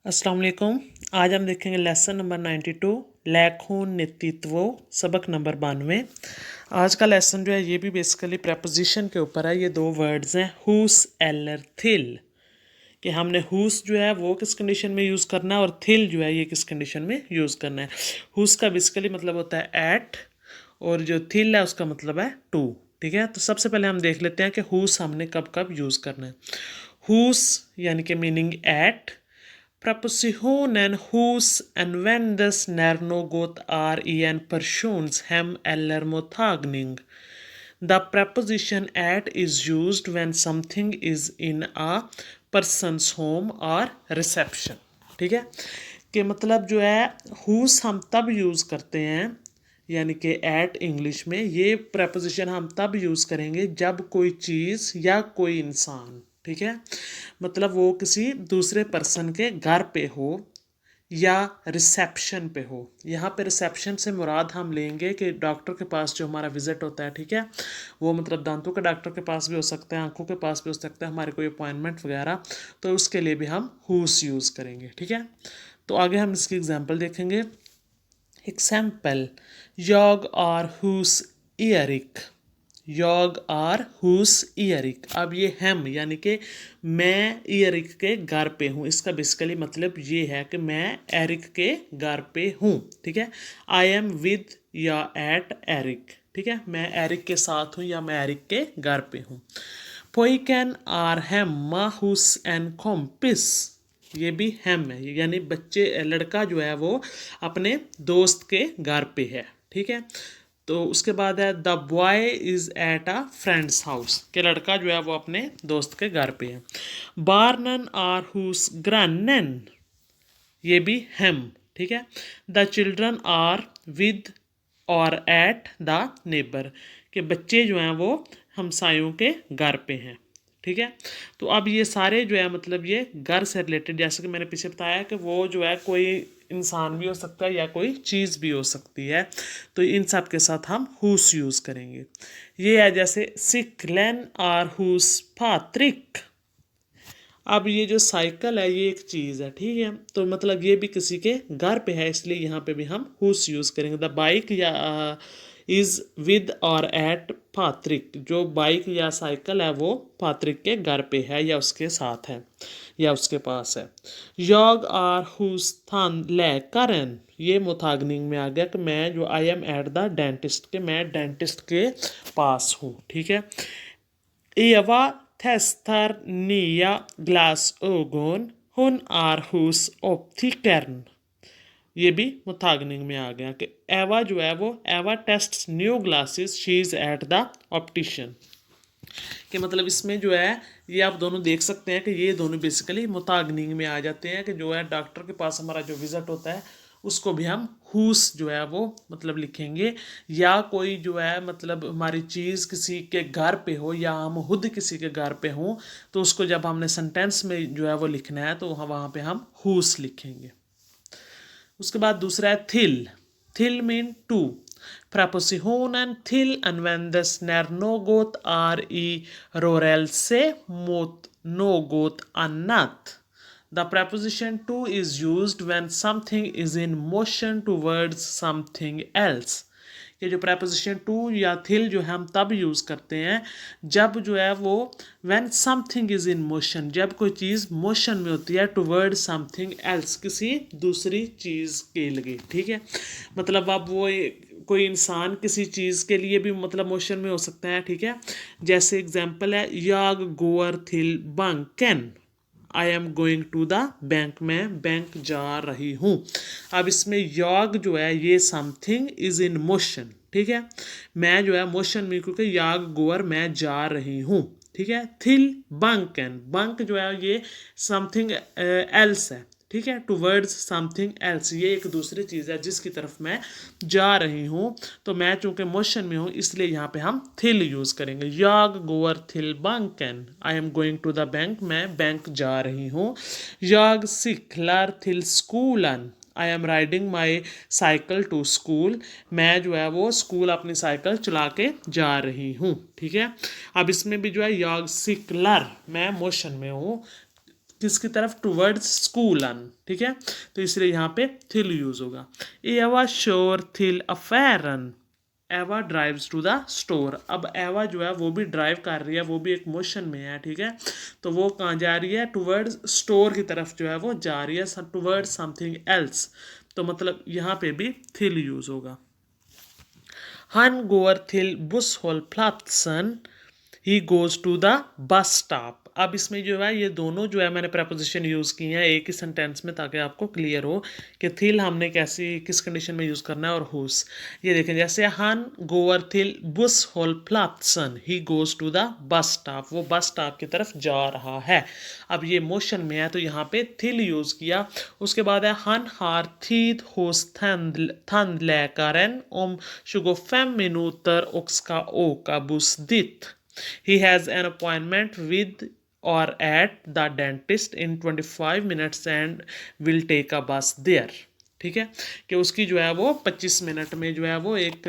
अस्सलाम वालेकुम। आज हम देखेंगे लेसन नंबर 92 लैखून नेतृत्व सबक नंबर 92। आज का लेसन जो है ये भी बेसिकली प्रपोजिशन के ऊपर है। ये दो वर्ड्स हैं हुस एलर थिल, कि हमने हुस जो है वो किस कंडीशन में यूज़ करना है और थिल जो है ये किस कंडीशन में यूज़ करना है। हुस का बेसिकली मतलब होता है एट और जो थिल है उसका मतलब है टू। ठीक है, तो सबसे पहले हम देख लेते हैं कि हुस हमने कब कब यूज़ करना है। हुस यानी कि meaning at, Prepositionen hos användes när något är i en persons hem eller mottagning. The preposition at is used when something is in a person's home or reception. ठीक है, कि मतलब जो है whose हम तब यूज़ करते हैं, यानी कि एट इंग्लिश में ये प्रपोजिशन हम तब यूज़ करेंगे जब कोई चीज़ या कोई इंसान, ठीक है, मतलब वो किसी दूसरे पर्सन के घर पे हो या रिसेप्शन पे हो। यहाँ पे रिसेप्शन से मुराद हम लेंगे कि डॉक्टर के पास जो हमारा विज़िट होता है, ठीक है, वो मतलब दांतों के डॉक्टर के पास भी हो सकता है, आंखों के पास भी हो सकता है, हमारी कोई अपॉइंटमेंट वगैरह, तो उसके लिए भी हम हुस यूज़ करेंगे। ठीक है, तो आगे हम इसकी एग्जांपल देखेंगे। Example, jag är hos Erik। jag är hos Erik। अब ये हम यानी कि मैं एरिक के घर पे हूँ, इसका बेसिकली मतलब ये है कि मैं एरिक के घर पे हूँ। ठीक है, आई एम विद या एट एरिक। ठीक है, मैं एरिक के साथ हूँ या मैं एरिक के घर पे हूँ। pojken är hemma hos en kompis। ये भी हम है, यानी बच्चे लड़का जो है वो अपने दोस्त के घर पे है। ठीक है, तो उसके बाद है the boy is at a friends house, कि लड़का जो है वो अपने दोस्त के घर पे है। बार्नन आर हुस ग्रैनन, ये भी हम। ठीक है, द चिल्ड्रन आर विद और एट द नेबर, के बच्चे जो हैं वो हमसायों के घर पे हैं। ठीक है, तो अब ये सारे जो है मतलब ये घर से रिलेटेड, जैसे कि मैंने पीछे बताया कि वो जो है कोई इंसान भी हो सकता है या कोई चीज़ भी हो सकती है, तो इन सब के साथ हम हुस यूज़ करेंगे। ये है जैसे सिकलेन आर हुस पात्रिक। अब ये जो साइकिल है ये एक चीज़ है, ठीक है, तो मतलब ये भी किसी के घर पे है, इसलिए यहाँ पे भी हम हुस यूज़ करेंगे। द बाइक या इज़ विद और एट पात्रिक, जो बाइक या साइकिल है वो पात्रिक के घर पे है या उसके साथ है या उसके पास है। jag är hos tandläkaren, ये मोथागनिंग में आ गया कि मैं जो I am at the dentist, के मैं डेंटिस्ट के पास हूँ। ठीक है, Eva testar nya glasögon, hon är hos optikern। ये भी मुतागनिंग में आ गया कि एवा जो है वो Eva test new glasses, she is at the optician, कि मतलब इसमें जो है ये आप दोनों देख सकते हैं कि ये दोनों बेसिकली मुतागनिंग में आ जाते हैं, कि जो है डॉक्टर के पास हमारा जो विज़िट होता है उसको भी हम हुस जो है वो मतलब लिखेंगे, या कोई जो है मतलब हमारी चीज़ किसी के घर पे हो या हम खुद किसी के घर पे हों, तो उसको जब हमने सेंटेंस में जो है वो लिखना है तो वहाँ पे हम हुस लिखेंगे। उसके बाद दूसरा है थिल। थिल mean to. Prepositionen till användes när något är i rörelse mot något annat. The preposition to is used when something is in motion towards something else. ये जो preposition to या थिल जो है हम तब यूज़ करते हैं जब जो है वो when something is in motion, जब कोई चीज़ मोशन में होती है towards something else, किसी दूसरी चीज़ के लिए। ठीक है, मतलब अब वो कोई इंसान किसी चीज़ के लिए भी मतलब मोशन में हो सकता है। ठीक है, जैसे एग्जांपल है याग गोअर थिल बैंकन, I am going to the bank, मैं बैंक जा रही हूँ। अब इसमें याग जो है ये समथिंग इज इन मोशन। ठीक है, मैं जो है मोशन में, क्योंकि याग गोअर मैं जा रही हूँ। ठीक है, थिल बैंकन, बैंक जो है ये समथिंग एल्स है। ठीक है, टूवर्ड्स समथिंग एल्स, ये एक दूसरी चीज़ है जिसकी तरफ मैं जा रही हूँ, तो मैं चूँकि मोशन में हूँ इसलिए यहाँ पे हम थिल यूज़ करेंगे। याग गोअर थिल बैंकन, I am going to the bank, मैं बैंक जा रही हूँ। याग सिखलार थिल स्कूलन, I am riding my cycle to school, मैं जो है वो स्कूल अपनी साइकिल चला के जा रही हूँ। ठीक है, अब इसमें भी जो है याग सिकलर, मैं मोशन में हूँ, किसकी तरफ, टूवर्ड्स स्कूलन, ठीक है। तो इसलिए यहाँ पे थिल यूज होगा। एवा श्योर थिल अफेरन, एवा ड्राइव्स टू द स्टोर। अब एवा जो है वो भी ड्राइव कर रही है, वो भी एक मोशन में है, ठीक है। तो वो कहाँ जा रही है, टूवर्ड्स स्टोर की तरफ जो है वो जा रही है, टूवर्ड्स समथिंग एल्स। तो मतलब यहाँ पे भी थिल यूज होगा। Han går till busshållplatsen, he goes to the bus stop. अब इसमें जो है ये दोनों जो है मैंने प्रपोजिशन यूज़ की हैं एक ही सेंटेंस में, ताकि आपको क्लियर हो कि थिल हमने कैसी किस कंडीशन में यूज़ करना है और हुस। ये देखें, जैसे हन गोअर थिल बुस होल प्लात्सन, he goes to the bus stop, वो बस स्टॉप की तरफ जा रहा है। अब ये मोशन में है तो यहाँ पे थिल यूज़ किया। उसके बाद है हन हार थीद होस tandläkaren om 25 minuter och ska åka buss dit. He has an appointment with or at the dentist in 25 minutes and will take a bus there. ठीक है, कि उसकी जो है वो 25 मिनट में जो है वो एक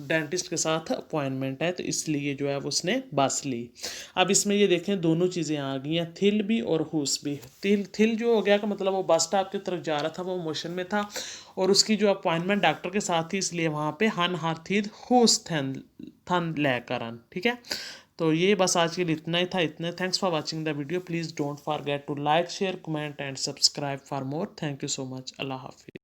डेंटिस्ट के साथ अपॉइंटमेंट है, तो इसलिए जो है वो उसने बस ली। अब इसमें ये देखें दोनों चीज़ें आ गई हैं, थिल भी और हुस भी। थिल जो हो गया का मतलब वो बस स्टॉप की तरफ जा रहा था, वो मोशन में था, और उसकी जो अपॉइंटमेंट डॉक्टर के साथ थी, इसलिए वहाँ पे हन हार थीद हुस थन लेकरन, ठीक है। तो ये बस आज के लिए इतना ही था, इतने। Thanks for watching the video. Please don't forget to like share comment and subscribe for more. Thank you so much. अल्लाह हाफिज़।